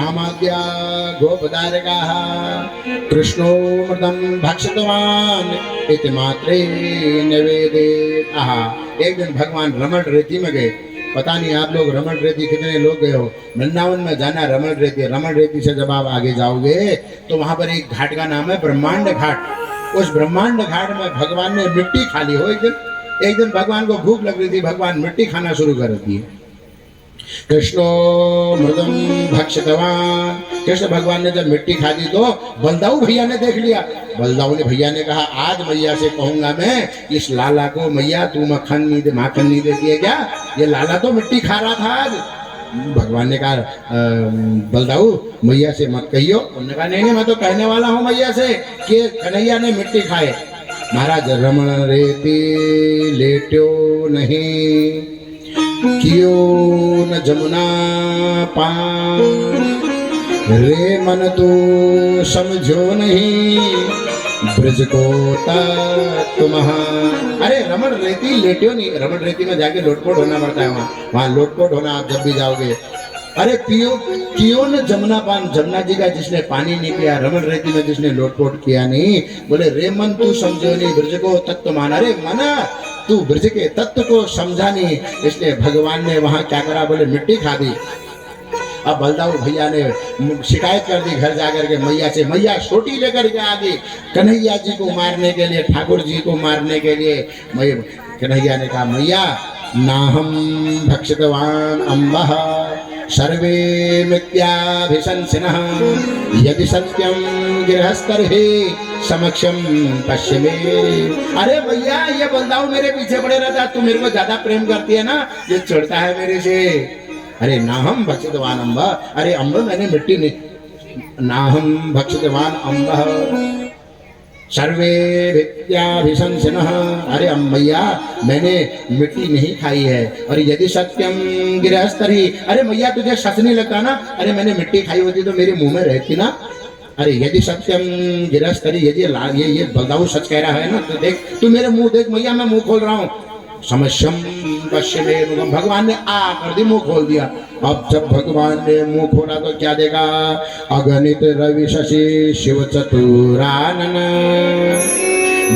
रामाद्या गोपदारकाः कृष्णोमृतं भक्षितवान् इति मात्रे निवेदे। आहा, एक दिन भगवान रमण रेती में गए। पता नहीं आप लोग रमण रेती कितने लोग गए हो। वृंदावन में जाना रमण रेती। रमण रेती से जब आप आगे जाओगे तो वहां पर एक घाट का नाम है ब्रह्मांड घाट। उस ब्रह्मांड घाट में भगवान ने मिट्टी खा ली हो। एक दिन भगवान को भूख लग रही थी, भगवान मिट्टी खाना शुरू कर दी। कृष्णो मृदम भक्षितवान। कृष्ण भगवान ने जब मिट्टी खा दी तो बलदाऊ भैया ने देख लिया। बलदाऊ ने भैया ने कहा, आज मैया से कहूंगा मैं, इस लाला को मैया तू माखन नहीं देती है क्या? ये लाला तो मिट्टी खा रहा था आज। भगवान ने कहा, बलदाऊ मैया से मत कहियो। उन्होंने कहा, नहीं मैं तो कहने वाला हूँ मैया से कि कन्हैया ने मिट्टी खाए। महाराज रमण रेती लेट्यो नहीं, क्यों न जमुना पार, रे मन तो समझो नहीं, ब्रज को तुम्हारा। अरे रमण रेती लेट्यो नहीं। रमण रेती में जाके लोटपोट होना पड़ता है। वहाँ लोटपोट होना आप जब भी जाओगे। अरे क्यों न जमुना पान, जमुना जी का जिसने पानी नहीं पिया, रमण रेती में जिसने लोटपोट किया नहीं, बोले रे मन तू समझो नहीं, ब्रज को तत्व मान। अरे मना तू ब्रज के तत्व को समझा नहीं, इसलिए भगवान ने वहां क्या करा, बोले मिट्टी खा दी। अब बलदाऊ भैया ने शिकायत कर दी घर जाकर के मैया से। मैया छोटी लेकर के आ गई कन्हैया जी को मारने के लिए, ठाकुर जी को मारने के लिए। कन्हैया ने कहा, मैया नाहम भक्षितवान अम्बः सर्वे मिथ्याभिशंसिनः, यदि सत्यम गृहस्थर्हि समक्षम पश्चिमे। अरे भैया ये बलदाऊ मेरे पीछे पड़े रहता, तू मेरे को ज्यादा प्रेम करती है ना, ये चिढ़ता है मेरे से। अरे नाहम भक्षितवान अम्ब, अरे अम्ब मैंने मिट्टी नहीं, नाहम भक्षितवान अम्ब सर्वे विद्याभिशंसिनः। अरे मैया मैंने मिट्टी नहीं खाई है। और यदि सत्यम गृहस्थरी, अरे मैया तुझे सच नहीं लगता ना? अरे मैंने मिट्टी खाई होती तो मेरे मुंह में रहती ना। अरे यदि सत्यम गृहस्थरी, यदि ये बलदाऊ सच कह रहा है ना, तो देख तू मेरे मुंह देख मैया, मैं मुंह खोल रहा हूँ। समस्यम पश्चिमे, भगवान ने आ कर दी, मुंह खोल दिया। अब जब भगवान ने मुंह खोला तो क्या देखा, अगणित रवि शशि शिव चतुरानन,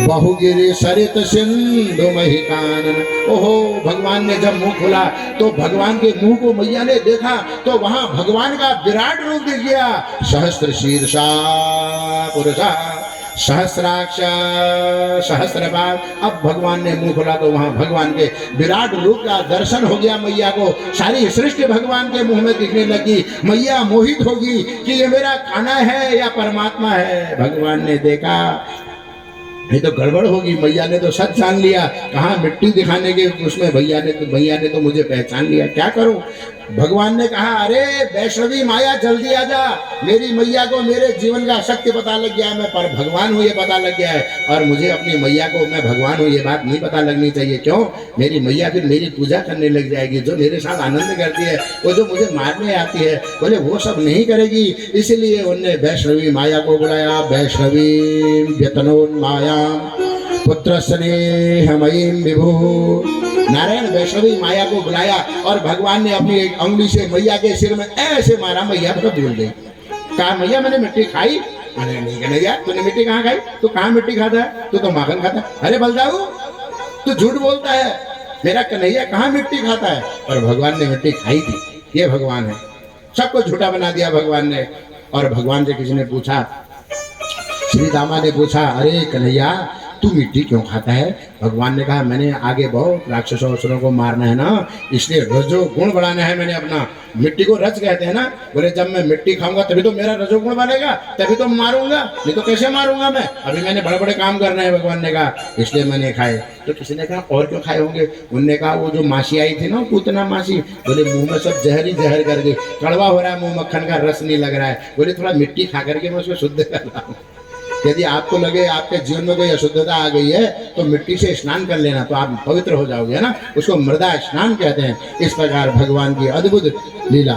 बहुगिरि सरित सिंधु महिकानन। ओहो, भगवान ने जब मुंह खोला तो भगवान के मुंह को मैया ने देखा तो वहां भगवान का विराट रूप दिख गया। सहस्त्र शीर्षा पुरुषा सहस्राक्ष सहस्रपाद। अब भगवान ने मुंह खोला तो वहां भगवान के विराट रूप का दर्शन हो गया मैया को। सारी सृष्टि भगवान के मुंह में दिखने लगी। मैया मोहित होगी कि ये मेरा खाना है या परमात्मा है। भगवान ने देखा ये तो गड़बड़ होगी, मैया ने तो सच जान लिया। कहाँ मिट्टी दिखाने के उसमें भैया ने तो मुझे पहचान लिया, क्या करूं? भगवान ने कहा, अरे वैष्णवी माया जल्दी आ जा, मेरी मैया को मेरे जीवन का सत्य पता लग गया है, मैं पर भगवान हूँ ये पता लग गया है। और मुझे अपनी मैया को मैं भगवान हूँ ये बात नहीं पता लगनी चाहिए। क्यों? मेरी मैया फिर मेरी पूजा करने लग जाएगी, जो मेरे साथ आनंद करती है, वो जो मुझे मारने आती है, बोले वो सब नहीं करेगी। इसलिए उनने वैष्णवी माया को बुलाया। वैष्णवी व्यतनोन्माया पुत्र स्नेहमयीं विभु। नारायण वैष्णवी माया को बुलाया और भगवान ने अपनी एक अंगुली से मैया के सिर में ऐसे मारा, मैया तो भूल गई। कहा, मैया मैंने मिट्टी खाई? अरे नहीं कन्हैया, तूने मिट्टी कहाँ खाई? तू कहाँ मिट्टी खाता है? तू तो माखन खाता है। अरे बलदाऊ तू झूठ बोलता है, मेरा कन्हैया कहाँ मिट्टी खाता है? और भगवान ने मिट्टी खाई थी। ये भगवान है, सबको झूठा बना दिया भगवान ने। और भगवान से किसी ने पूछा, श्री दामा ने पूछा, अरे कन्हैया तू मिट्टी क्यों खाता है? भगवान ने कहा, मैंने आगे बहुत राक्षसों असुरों को मारना है ना, इसलिए रजोगुण बढ़ाना है मैंने अपना। मिट्टी को रज कहते हैं ना। बोले जब मैं मिट्टी खाऊंगा तभी तो मेरा रजोगुण बनेगा, तभी तो मारूंगा, नहीं तो कैसे मारूंगा मैं? अभी मैंने बड़े बड़े काम करने हैं, भगवान ने कहा, इसलिए मैंने खाए। तो किसी ने कहा, और क्यों खाए होंगे? उनने कहा, वो जो मासी आई थी ना, पूतना मासी, बोले मुंह में सब जहर ही जहर कर गई, कड़वा हो रहा है मुंह, मक्खन का रस नहीं लग रहा है। बोले थोड़ा मिट्टी खा करके मैं उसको शुद्ध कर रहा हूँ। यदि आपको लगे आपके जीवन में कोई अशुद्धता आ गई है तो मिट्टी से स्नान कर लेना, तो आप पवित्र हो जाओगे, है ना। उसको मृदा स्नान कहते हैं। इस प्रकार भगवान की अद्भुत लीला।